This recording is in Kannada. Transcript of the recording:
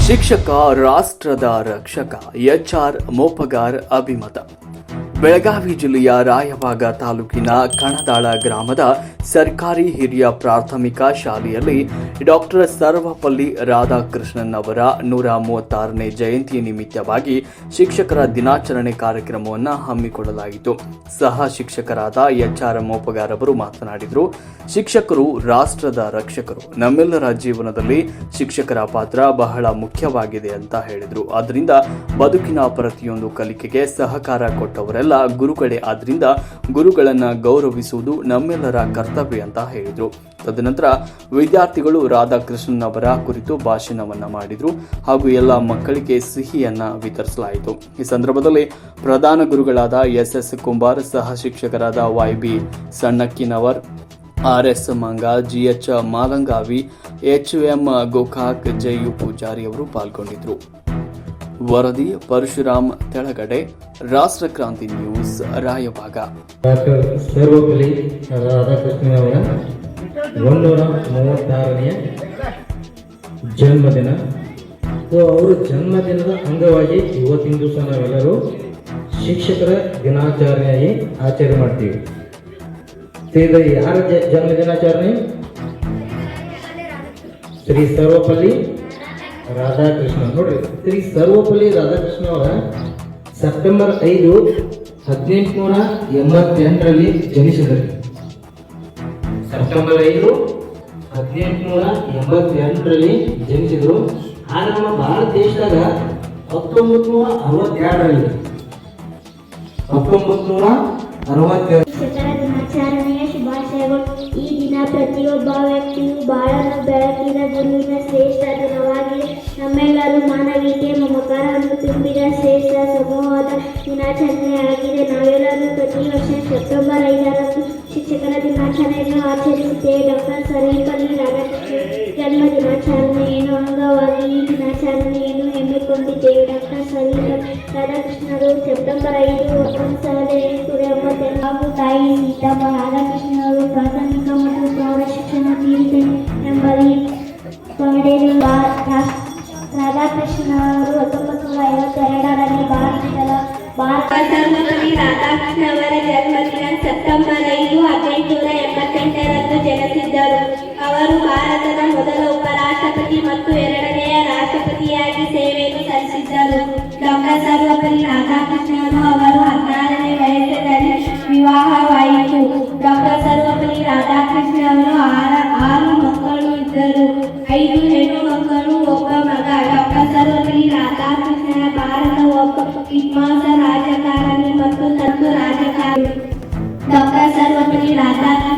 ಶಿಕ್ಷಕ ರಾಷ್ಟ್ರದ ರಕ್ಷಕ ಎಚ್.ಆರ್. ಮೋಪಗಾರ್ ಅಭಿಮತ. ಬೆಳಗಾವಿ ಜಿಲ್ಲೆಯ ರಾಯಬಾಗ ತಾಲೂಕಿನ ಕಣದಾಳ ಗ್ರಾಮದ ಸರ್ಕಾರಿ ಹಿರಿಯ ಪ್ರಾಥಮಿಕ ಶಾಲೆಯಲ್ಲಿ ಡಾಕ್ಟರ್ ಸರ್ವಪಲ್ಲಿ ರಾಧಾಕೃಷ್ಣನ್ ಅವರ 136ನೇ ಜಯಂತಿ ನಿಮಿತ್ತವಾಗಿ ಶಿಕ್ಷಕರ ದಿನಾಚರಣೆ ಕಾರ್ಯಕ್ರಮವನ್ನು ಹಮ್ಮಿಕೊಳ್ಳಲಾಯಿತು. ಸಹ ಶಿಕ್ಷಕರಾದ ಎಚ್.ಆರ್. ಮೋಪಗಾರ್ ಅವರು ಮಾತನಾಡಿದರು. ಶಿಕ್ಷಕರು ರಾಷ್ಟ್ರದ ರಕ್ಷಕರು. ನಮ್ಮೆಲ್ಲರ ಜೀವನದಲ್ಲಿ ಶಿಕ್ಷಕರ ಪಾತ್ರ ಬಹಳ ಮುಖ್ಯವಾಗಿದೆ ಅಂತ ಹೇಳಿದರು. ಆದ್ದರಿಂದ ಬದುಕಿನ ಪ್ರತಿಯೊಂದು ಕಲಿಕೆಗೆ ಸಹಕಾರ ಕೊಟ್ಟವರೆಲ್ಲ ಗುರುಗಳೇ. ಆದ್ರಿಂದ ಗುರುಗಳನ್ನ ಗೌರವಿಸುವುದು ನಮ್ಮೆಲ್ಲರ ಕರ್ತವ್ಯ ಅಂತ ಹೇಳಿದರು. ತದನಂತರ ವಿದ್ಯಾರ್ಥಿಗಳು ರಾಧಾಕೃಷ್ಣನ್ ಅವರ ಕುರಿತು ಭಾಷಣವನ್ನ ಮಾಡಿದ್ರು ಹಾಗೂ ಎಲ್ಲ ಮಕ್ಕಳಿಗೆ ಸಿಹಿಯನ್ನ ವಿತರಿಸಲಾಯಿತು. ಈ ಸಂದರ್ಭದಲ್ಲಿ ಪ್ರಧಾನ ಗುರುಗಳಾದ ಎಸ್.ಎಸ್. ಕುಂಬಾರ್, ಸಹ ಶಿಕ್ಷಕರಾದ ವೈ.ಬಿ. ಸಣ್ಣಕ್ಕಿನವರ್, ಆರ್.ಎಸ್. ಮಂಗ, ಜಿ.ಎಚ್. ಮಾಲಂಗಾವಿ, ಎಚ್.ಎಂ. ಗೋಕಾಕ್, ಜೆ.ಯು. ಪೂಜಾರಿ ಅವರು ಪಾಲ್ಗೊಂಡಿದ್ರು. ವರದಿ ಪರಶುರಾಮ್ ತೆಳಗಡೆ, ರಾಷ್ಟ್ರಕ್ರಾಂತಿ ನ್ಯೂಸ್, ರಾಯಬಾಗ. ಡಾಕ್ಟರ್ ಸರ್ವಪಲ್ಲಿ ರಾಧಾಕೃಷ್ಣನ್ ಅವರ 136ನೇ ಜನ್ಮದಿನ. ಅವರ ಜನ್ಮದಿನದ ಅಂಗವಾಗಿ ಇವತ್ತಿನ ದಿವಸ ನಾವೆಲ್ಲರೂ ಶಿಕ್ಷಕರ ದಿನಾಚರಣೆಯಾಗಿ ಆಚರಣೆ ಮಾಡ್ತೀವಿ. ಇದು ಯಾರ ಜನ್ಮದಿನಾಚರಣೆ? ಶ್ರೀ ಸರ್ವಪಲ್ಲಿ ರಾಧಾಕೃಷ್ಣ. ನೋಡ್ರಿ, ಶ್ರೀ ಸರ್ವಪಲ್ಲಿ ರಾಧಾಕೃಷ್ಣ ಅವರ ಸೆಪ್ಟೆಂಬರ್ 5, 1888ರಲ್ಲಿ ಜನಿಸಿದರು. ಸೆಪ್ಟೆಂಬರ್ 5, 1888ರಲ್ಲಿ ಜನಿಸಿದರು. ಆದ್ರೆ ನಮ್ಮ ಭಾರತ ದೇಶದಾಗ 1962ರಲ್ಲಿ ಶಿಕ್ಷಕರ ದಿನಾಚರಣೆಯ ಶುಭಾಶಯಗಳು. ಈ ದಿನ ಪ್ರತಿಯೊಬ್ಬ ವ್ಯಕ್ತಿಯು ಬಾಳನ್ನು ಬೆಳಕಿದ ಗುರುವಿನ ಶ್ರೇಷ್ಠ ದಿನವಾಗಿದೆ. ನಮ್ಮೆಲ್ಲರೂ ಮಾನವೀಯತೆ ಮಮಕಾರವನ್ನು ತುಂಬಿದ ಶ್ರೇಷ್ಠ ಸಮೂಹದ ದಿನಾಚರಣೆಯಾಗಿದೆ. ನಾವೆಲ್ಲರೂ ಪ್ರತಿ ವರ್ಷ ಸೆಪ್ಟೆಂಬರ್ 5ರಂದು ಶಿಕ್ಷಕರ ದಿನಾಚರಣೆಯನ್ನು ಆಚರಿಸುತ್ತೇವೆ. ಡಾಕ್ಟರ್ ಸರ್ವಪಲ್ಲಿ ರಾಧಾಕೃಷ್ಣ ಜನ್ಮ ದಿನಾಚರಣೆಯನ್ನು ಅಂಗವಾಗಿ ಈ ದಿನಾಚರಣೆಯನ್ನು ಹಮ್ಮಿಕೊಂಡಿದ್ದೇವೆ. ಡಾಕ್ಟರ್ ಸರ್ವಪಲ್ಲಿ ರಾಧಾಕೃಷ್ಣರು ಸೆಪ್ಟೆಂಬರ್ 5, 1980 ಹಾಗೂ ತಾಯಿ ಸೀತಮ್ಮ ರಾಧಾಕೃಷ್ಣರು ಪ್ರಾಥಮಿಕ ಮತ್ತು ಪ್ರೌಢ ಶಿಕ್ಷಣ ತೀರಿದೆ ಎಂಬಲ್ಲಿ ಪಡೆದ ರಾಧಾಕೃಷ್ಣವರು 1952ರಲ್ಲಿ ಸರ್ವಪಲ್ಲಿ ರಾಧಾಕೃಷ್ಣ ಅವರ ಜನ್ಮದಿನ ಸೆಪ್ಟೆಂಬರ್ 5, 1888ರಂದು ಜನಿಸಿದ್ದರು. ಅವರು ಭಾರತದ ಮೊದಲ ಉಪರಾಷ್ಟ್ರಪತಿ ಮತ್ತು 2ನೇ ರಾಷ್ಟ್ರಪತಿಯಾಗಿ ಸೇವೆಯನ್ನು ಸಲ್ಲಿಸಿದ್ದರು. ಡಾಕ್ಟರ್ ಸರ್ವಪಲ್ಲಿ ರಾಧಾಕೃಷ್ಣರು ಅವರು 16ನೇ ವಯಸ್ಸಿನಲ್ಲಿ ವಿವಾಹವಾಯಿತು. ಡಾಕ್ಟರ್ ಸರ್ವಪಲ್ಲಿ ರಾಧಾಕೃಷ್ಣ ಅವರು 6 ಮಕ್ಕಳು ಇದ್ದರು. 5 ಹೆಣ್ಣು ಮಕ್ಕಳು, 1 ಮಗ. ಡಾಕ್ಟರ್ ಸರ್ವಪಲ್ಲಿ ರಾಧಾಕೃಷ್ಣ ಭಾರತ ಒಬ್ಬ ವಿದ್ವಾಂಸ, ರಾಜಕಾರಣಿ ಮತ್ತು ರಾಜಕಾರಣಿ. ಡಾಕ್ಟರ್ ಸರ್ವಪಲ್ಲಿ ರಾಧಾಕೃಷ್ಣ